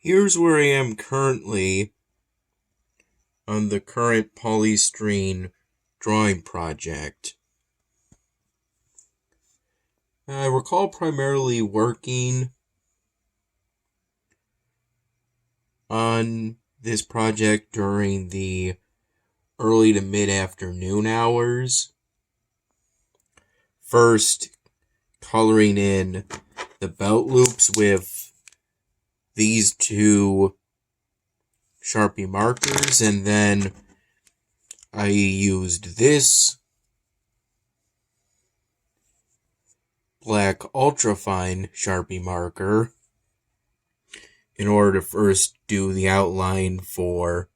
Here's where I am currently on the current polystyrene drawing project. I recall primarily working on this project during the early to mid-afternoon hours. First, coloring in the belt loops with these two Sharpie markers, and then I used this black ultrafine Sharpie marker in order to first do the outline for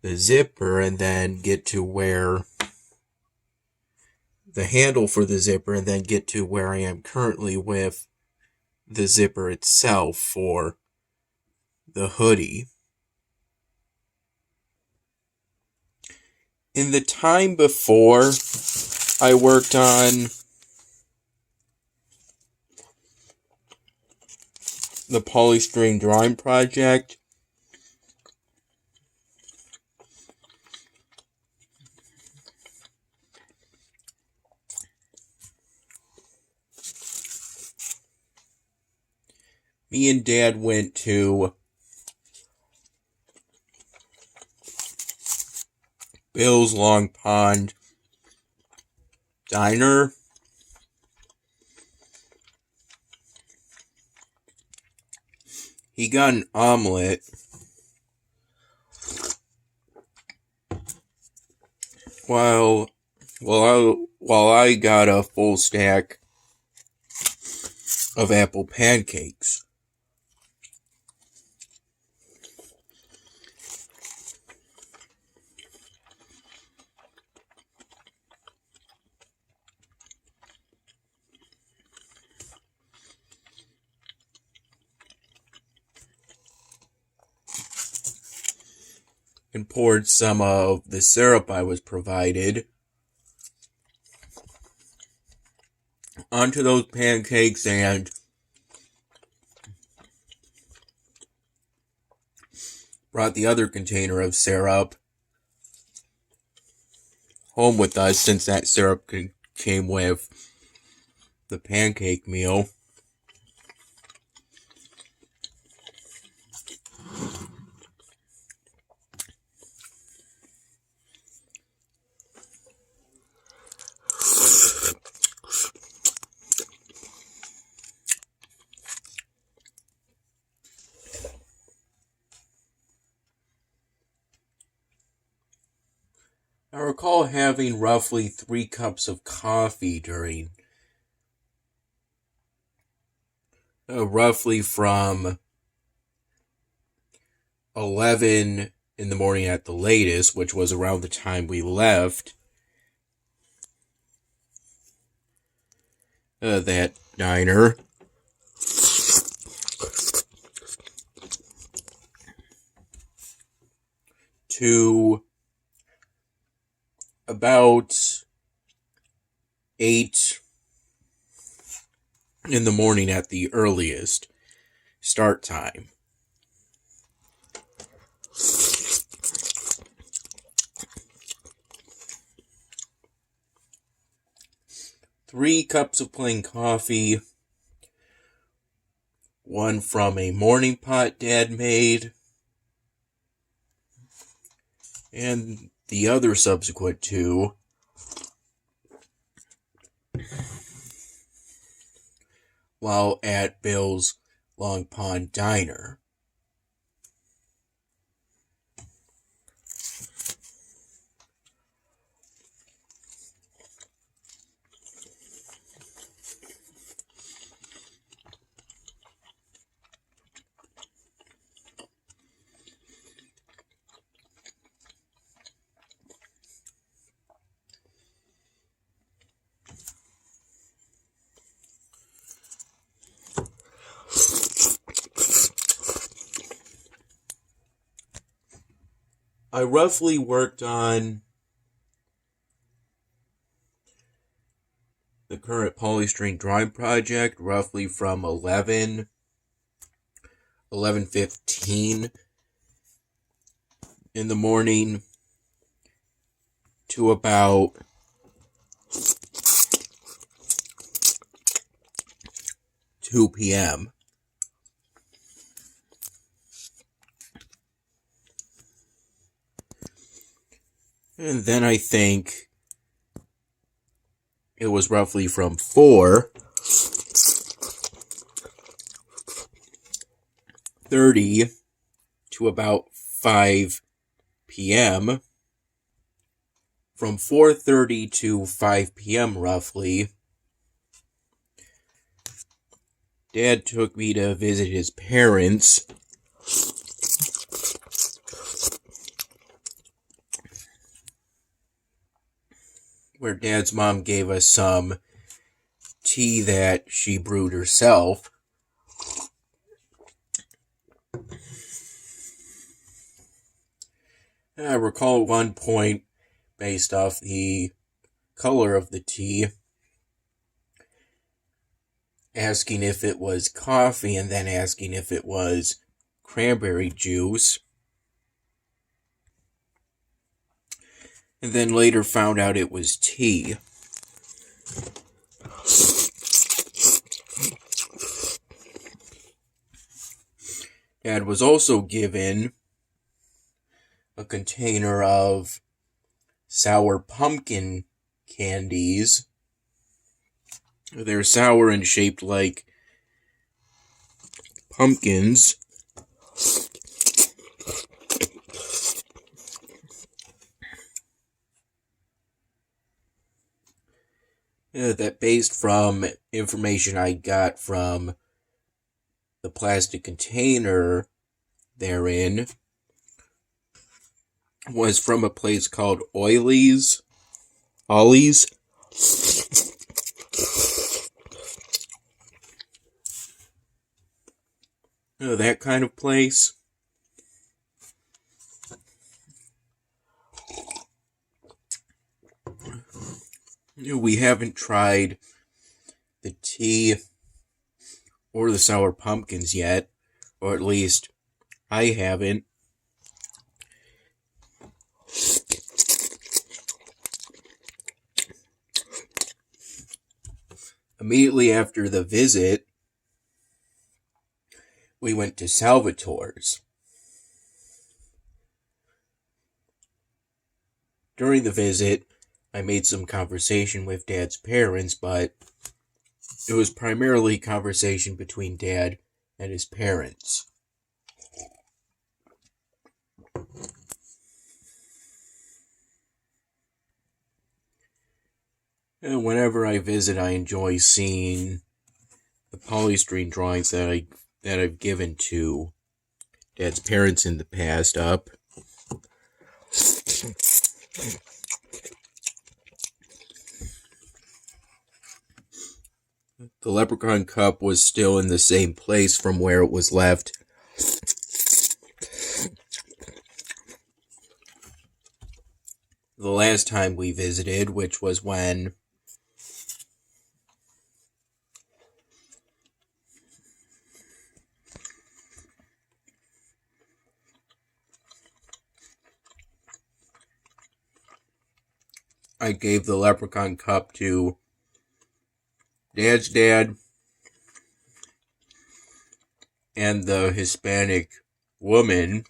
the zipper, and then get to where the handle for the zipper, and then get to where I am currently with the zipper itself for the hoodie. In the time before I worked on the polystyrene drawing project, me and Dad went to Bill's Long Pond Diner. He got an omelet, while I got a full stack of apple pancakes. And poured some of the syrup I was provided onto those pancakes, and brought the other container of syrup home with us, since that syrup came with the pancake meal. I recall having roughly 3 cups of coffee during roughly from 11 in the morning at the latest, which was around the time we left that diner, to about 8 in the morning at the earliest start time. Three cups of plain coffee, one from a morning pot Dad made, and the other subsequent 2 while at Bill's Long Pond Diner. I roughly worked on the current polystyrene drawing project roughly from 11:15 in the morning to about 2 p.m. And then I think it was roughly from 4:30 to about 5 p.m. From 4:30 to 5 p.m. roughly, Dad took me to visit his parents. Where Dad's mom gave us some tea that she brewed herself. I recall at one point, based off the color of the tea, asking if it was coffee and then asking if it was cranberry juice. And then later found out it was tea. Dad was also given a container of sour pumpkin candies. They're sour and shaped like pumpkins. That based from information I got from the plastic container therein was from a place called Ollie's. That kind of place. We haven't tried the tea or the sour pumpkins yet, or at least I haven't. Immediately after the visit, we went to Salvatore's. During the visit, I made some conversation with Dad's parents, but it was primarily conversation between Dad and his parents. And whenever I visit, I enjoy seeing the polystyrene drawings that I've given to Dad's parents in the past up. The leprechaun cup was still in the same place from where it was left. The last time we visited, which was when I gave the leprechaun cup to Dad's dad and the Hispanic woman.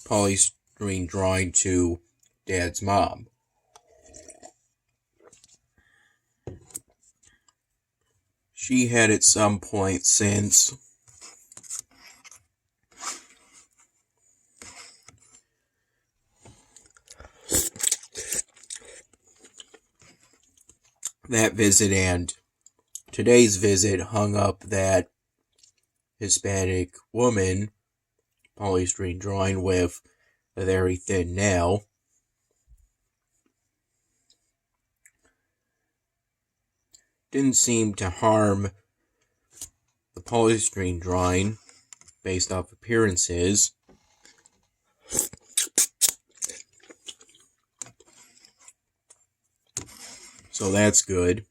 Polystyrene drawing to Dad's mom. She had at some point since that visit and today's visit hung up that Hispanic woman polystyrene drawing with a very thin nail. Didn't seem to harm the polystyrene drawing. based off appearances. So that's good.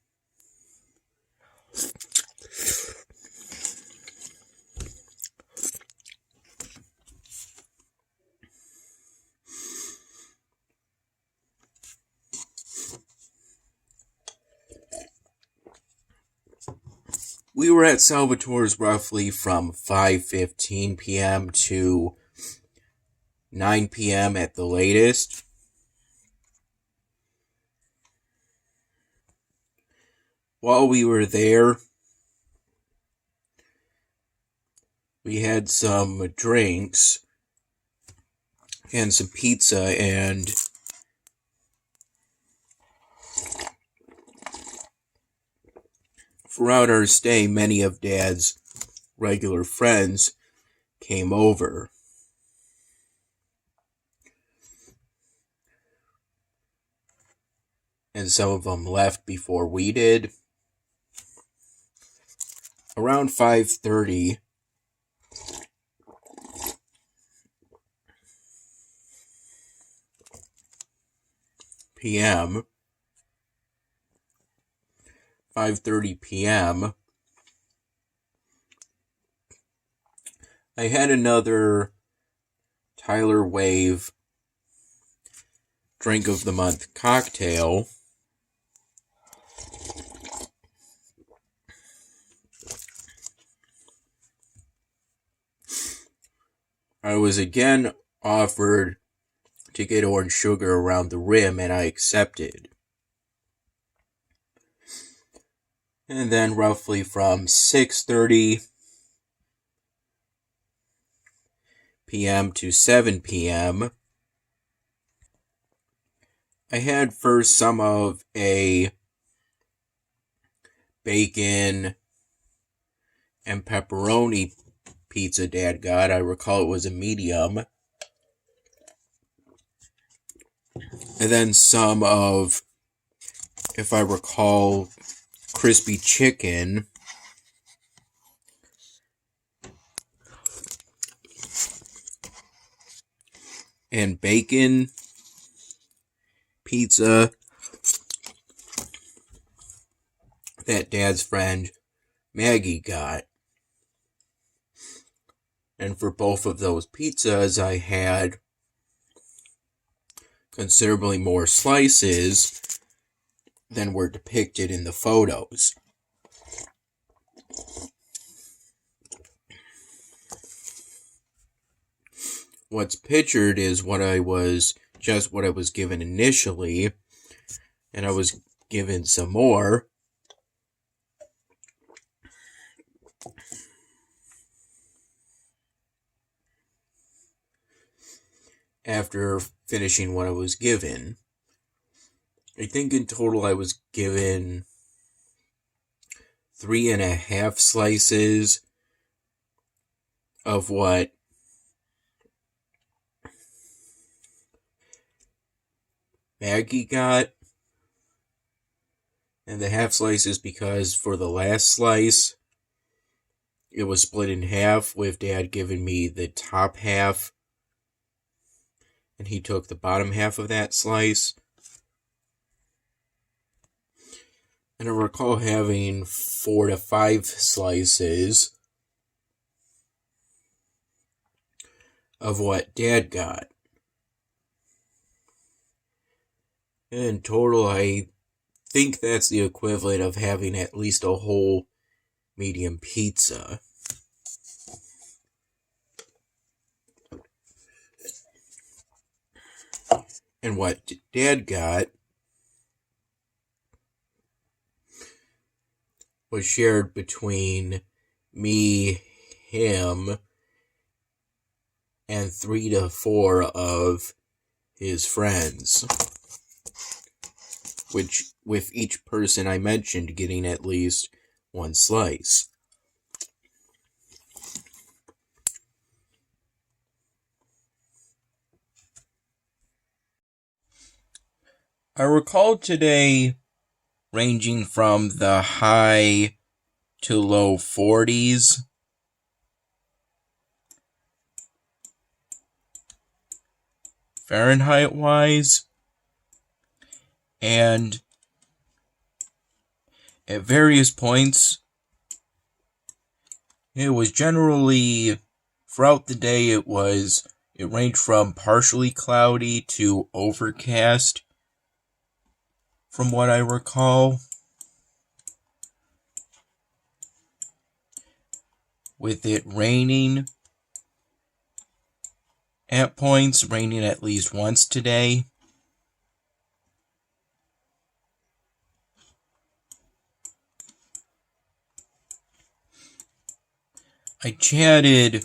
We were at Salvatore's roughly from 5:15 p.m. to 9 p.m. at the latest. While we were there, we had some drinks and some pizza, and throughout our stay, many of Dad's regular friends came over. And some of them left before we did. Around 5:30 p.m., 5:30 p.m., I had another Tyler Wave Drink of the Month cocktail. I was again offered to get orange sugar around the rim, and I accepted. And then roughly from 6:30 p.m. to 7 p.m., I had first some of a bacon and pepperoni pizza Dad got. I recall it was a medium. And then some of, if I recall, crispy chicken. And bacon pizza that Dad's friend Maggie got. And for both of those pizzas, I had considerably more slices than were depicted in the photos. What's pictured is what I was given initially, and I was given some more. After finishing what I was given. I think in total I was given 3.5 slices of what Maggie got. And the half slices because for the last slice, it was split in half, with Dad giving me the top half, and he took the bottom half of that slice. And I recall having 4 to 5 slices of what Dad got. And in total, I think that's the equivalent of having at least a whole medium pizza. And what Dad got was shared between me, him, and 3 to 4 of his friends. Which, with each person I mentioned getting at least 1 slice. I recall today ranging from the high to low 40s. Fahrenheit wise. And at various points, it was generally, throughout the day, it ranged from partially cloudy to overcast, from what I recall. With it raining at points, raining at least once today. I chatted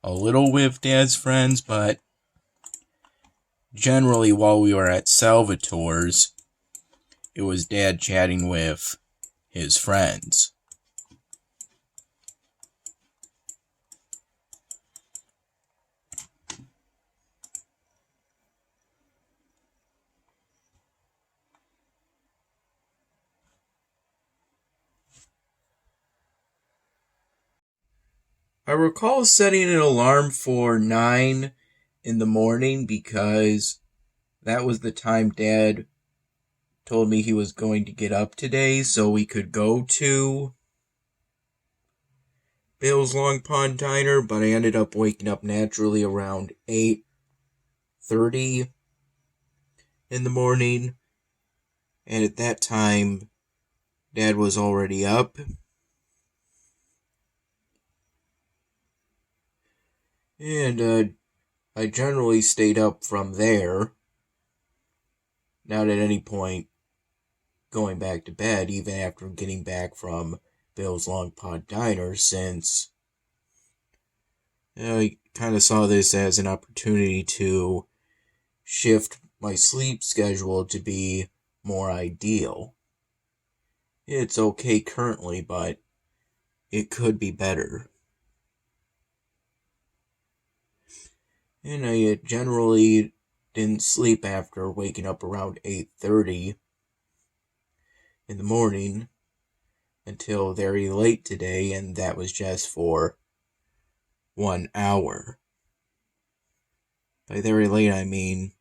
a little with Dad's friends, but generally while we were at Salvatore's, it was Dad chatting with his friends. I recall setting an alarm for 9 in the morning because that was the time Dad told me he was going to get up today so we could go to Bill's Long Pond Diner, but I ended up waking up naturally around 8:30 in the morning, and at that time, Dad was already up. And I generally stayed up from there, not at any point going back to bed, even after getting back from Bill's Long Pond Diner, since I kind of saw this as an opportunity to shift my sleep schedule to be more ideal. It's okay currently, but it could be better. And I generally didn't sleep after waking up around 8:30 in the morning until very late today, and that was just for 1 hour. By very late, I mean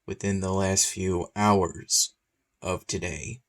within the last few hours of today.